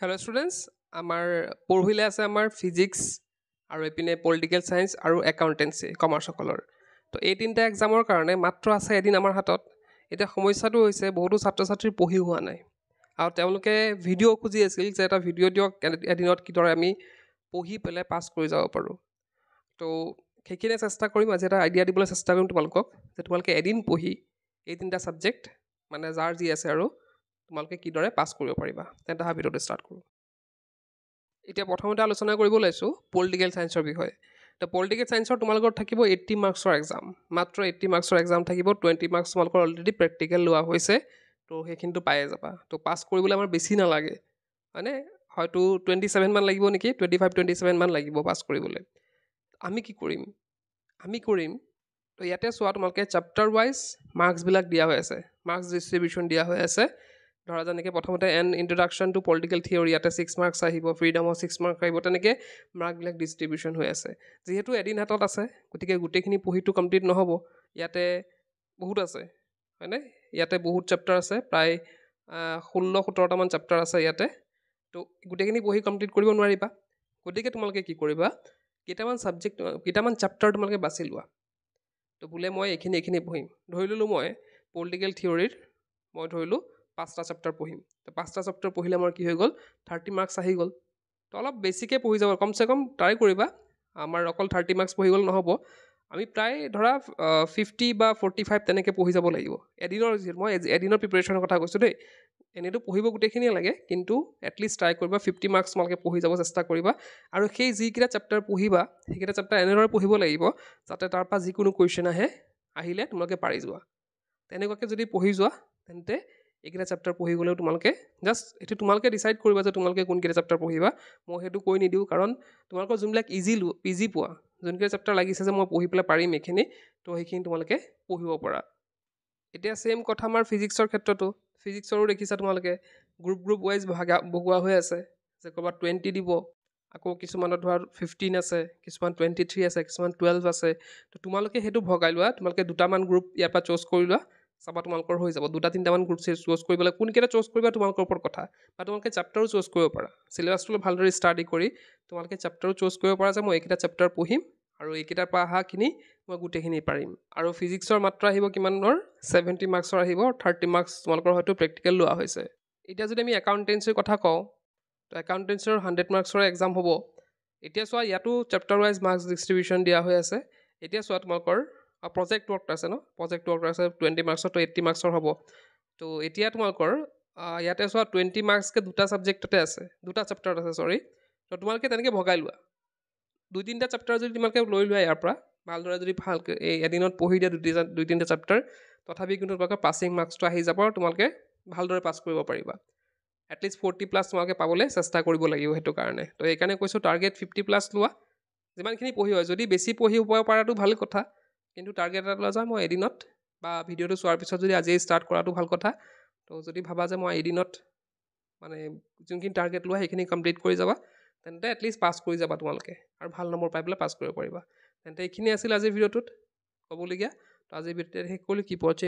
hello' students আমাৰ পঢ়িলে আছে আমাৰ ফিজিক্স আৰু এইপিনে পলিটিকেল ছায়েন্স আৰু একাউণ্টেঞ্চি কমাৰ্চসকলৰ তো এই তিনিটা এক্সামৰ কাৰণে মাত্ৰ আছে এদিন আমাৰ হাতত এতিয়া সমস্যাটো হৈছে বহুতো ছাত্ৰ ছাত্ৰীৰ পঢ়ি হোৱা নাই আৰু তেওঁলোকে ভিডিঅ' খুজি আছিল যে এটা ভিডিঅ' দিয়ক এদিনত কিদৰে আমি পঢ়ি পেলাই পাছ কৰি যাব পাৰোঁ তো সেইখিনিয়ে চেষ্টা কৰিম আজি এটা আইডিয়া দিবলৈ চেষ্টা কৰিম তোমালোকক যে তোমালোকে এদিন পঢ়ি এই তিনিটা ছাবজেক্ট মানে যাৰ যি আছে আৰু তোমালোকে কিদৰে পাছ কৰিব পাৰিবা তেন্তে অহা ভিডিঅ'টো ষ্টাৰ্ট কৰোঁ এতিয়া প্ৰথমতে আলোচনা কৰিব লৈছোঁ পলিটিকেল ছায়েন্সৰ বিষয়ে তো পলিটিকেল ছায়েন্সৰ তোমালোকৰ থাকিব 80 মাৰ্কছৰ এক্সাম মাত্ৰ 80 মাৰ্কছৰ এক্সাম থাকিব 20 মাৰ্কছ তোমালোকৰ অলৰেডি প্ৰেক্টিকেল লোৱা হৈছে তো সেইখিনিতো পায়ে যাবা তো পাছ কৰিবলৈ আমাৰ বেছি নালাগে মানে হয়তো 27 মান লাগিব নেকি 25-27 মান লাগিব পাছ কৰিবলৈ আমি কি কৰিম তো ইয়াতে চোৱা তোমালোকে চেপ্টাৰ ৱাইজ মাৰ্কছবিলাক দিয়া হৈ আছে মাৰ্কছ ডিষ্ট্ৰিবিউশ্যন দিয়া হৈ আছে ধৰা যেনেকৈ প্ৰথমতে an introduction to political theory ইয়াতে 6 মাৰ্কছ আহিব ফ্ৰীডমৰ 6 মাৰ্কছ আহিব তেনেকৈ মাৰ্কবিলাক ডিষ্ট্ৰিবিউশ্যন হৈ আছে যিহেতু এদিন হাতত আছে গতিকে গোটেইখিনি পঢ়িটো কমপ্লিট নহ'ব ইয়াতে বহুত আছে হয়নে ইয়াতে বহুত চেপ্টাৰ আছে প্ৰায় 16-17টামান চেপ্টাৰ আছে ইয়াতে তো গোটেইখিনি পঢ়ি কমপ্লিট কৰিব নোৱাৰিবা গতিকে তোমালোকে কি কৰিবা কেইটামান চেপ্টাৰ তোমালোকে বাছি লোৱা তো বোলে মই এইখিনি পঢ়িম ধৰি ল'লোঁ মই পলিটিকেল থিয়ৰীৰ মই ধৰিলোঁ 5টা চেপ্টাৰ পঢ়িম তো 5টা চেপ্টাৰ পঢ়িলে আমাৰ কি হৈ গ'ল 30 মাৰ্কছ আহি গ'ল তো অলপ বেছিকৈ পঢ়ি যাব কমচে কম ট্ৰাই কৰিবা আমাৰ অকল 30 মাৰ্কছ পঢ়ি গ'ল নহ'ব আমি প্ৰায় ধৰা 50 বা 45 তেনেকৈ পঢ়ি যাব লাগিব মই এদিনৰ প্ৰিপেৰেশ্যনৰ কথা কৈছোঁ দেই এনেইতো পঢ়িব গোটেইখিনিয়ে লাগে কিন্তু এটলিষ্ট ট্ৰাই কৰিবা 50 মাৰ্কছ তোমালোকে পঢ়ি যাব চেষ্টা কৰিবা আৰু সেই যিকেইটা চেপ্টাৰ পঢ়িবা সেইকেইটা চেপ্টাৰ এনেদৰে পঢ়িব লাগিব যাতে তাৰপৰা যিকোনো কুৱেশ্যন আহিলে তোমালোকে পাৰি যোৱা তেনেকুৱাকৈ যদি পঢ়ি যোৱা তেন্তে এইকেইটা চেপ্টাৰ পঢ়ি গ'লেও তোমালোকে জাষ্ট এইটো তোমালোকে ডিচাইড কৰিবা যে তোমালোকে কোনকেইটা চেপ্টাৰ পঢ়িবা মই সেইটো কৈ নিদিওঁ কাৰণ তোমালোকৰ যোনবিলাক ইজি পোৱা যোনকেইটা চেপ্টাৰ লাগিছে যে মই পঢ়ি পেলাই পাৰিম এইখিনি তো সেইখিনি তোমালোকে পঢ়িব পাৰা এতিয়া ছেইম কথা আমাৰ ফিজিক্সৰ ক্ষেত্ৰতো ফিজিক্সৰো দেখিছা তোমালোকে গ্ৰুপ ৱাইজ ভগোৱা হৈ আছে যে ক'ৰবাত 20 দিব আকৌ কিছুমানত ধৰা 15 আছে কিছুমান 23 আছে কিছুমান 12 আছে তো তোমালোকে সেইটো ভগাই লোৱা তোমালোকে দুটামান গ্ৰুপ ইয়াৰ পৰা চুজ কৰি লোৱা চাবা তোমালোকৰ হৈ যাব 2-3টামান গ্ৰুপ চুজ কৰিবলৈ কোনকেইটা চুজ কৰিবা তোমালোকৰ ওপৰত কথা বা তোমালোকে চেপ্টাৰো চুজ কৰিব পাৰা চিলেবাছটো ভালদৰে ষ্টাডি কৰি তোমালোকে চেপ্টাৰো চুজ কৰিব পাৰা যে মই এইকেইটা চেপ্টাৰ পঢ়িম আৰু এইকেইটাৰ পৰা অহাখিনি মই গোটেইখিনি পাৰিম আৰু ফিজিক্সৰ মাত্ৰ আহিব কিমানৰ 70 মাৰ্কছৰ আহিব 30 মাৰ্কছ তোমালোকৰ হয়তো প্ৰেক্টিকেল লোৱা হৈছে এতিয়া যদি আমি একাউণ্টেঞ্চিৰ কথা কওঁ তো একাউণ্টেঞ্চিৰ 100 মাৰ্কছৰ এক্সাম হ'ব এতিয়া চোৱা ইয়াতো চেপ্টাৰ ৱাইজ মাৰ্কছ ডিষ্ট্ৰিবিউশ্যন দিয়া হৈ আছে এতিয়া চোৱা তোমালোকৰ প্ৰজেক্ট ৱৰ্ক আছে ন প্ৰজেক্ট ৱৰ্ক আছে 20 মাৰ্কছৰ তো 80 মাৰ্কছৰ হ'ব তো এতিয়া তোমালোকৰ ইয়াতে চোৱা 20 মাৰ্কছকৈ দুটা ছাবজেক্টতে আছে দুটা চেপ্টাৰত আছে তো তোমালোকে তেনেকৈ ভগাই লোৱা 2-3টা চেপ্টাৰ যদি তোমালোকে লৈ লোৱা ইয়াৰ পৰা ভালদৰে যদি ভালকৈ এই এদিনত পঢ়ি দিয়া 2-3টা চেপ্টাৰ তথাপি কিন্তু তোমালোকৰ পাছিং মাৰ্কছটো আহি যাব আৰু তোমালোকে ভালদৰে পাছ কৰিব পাৰিবা এটলিষ্ট 40+ তোমালোকে পাবলৈ চেষ্টা কৰিব লাগিব সেইটো কাৰণে তো সেইকাৰণে কৈছোঁ টাৰ্গেট 50+ লোৱা যিমানখিনি পঢ়ি হয় যদি বেছি পঢ়িব পৰাটো ভাল কথা কিন্তু টাৰ্গেট এটা লোৱা যায় মই এদিনত বা ভিডিঅ'টো চোৱাৰ পিছত যদি আজিয়ে ষ্টাৰ্ট কৰাটো ভাল কথা তো যদি ভাবা যে মই এদিনত মানে যোনখিনি টাৰ্গেট লোৱা সেইখিনি কমপ্লিট কৰি যাবা তেন্তে এটলিষ্ট পাছ কৰি যাবা তোমালোকে আৰু ভাল নম্বৰ পাই পেলাই পাছ কৰিব পাৰিবা তেন্তে এইখিনি আছিল আজিৰ ভিডিঅ'টোত ক'বলগীয়া তো আজিৰ ভিডিঅ'টো শেষ কৰিলোঁ কি পঢ়ছে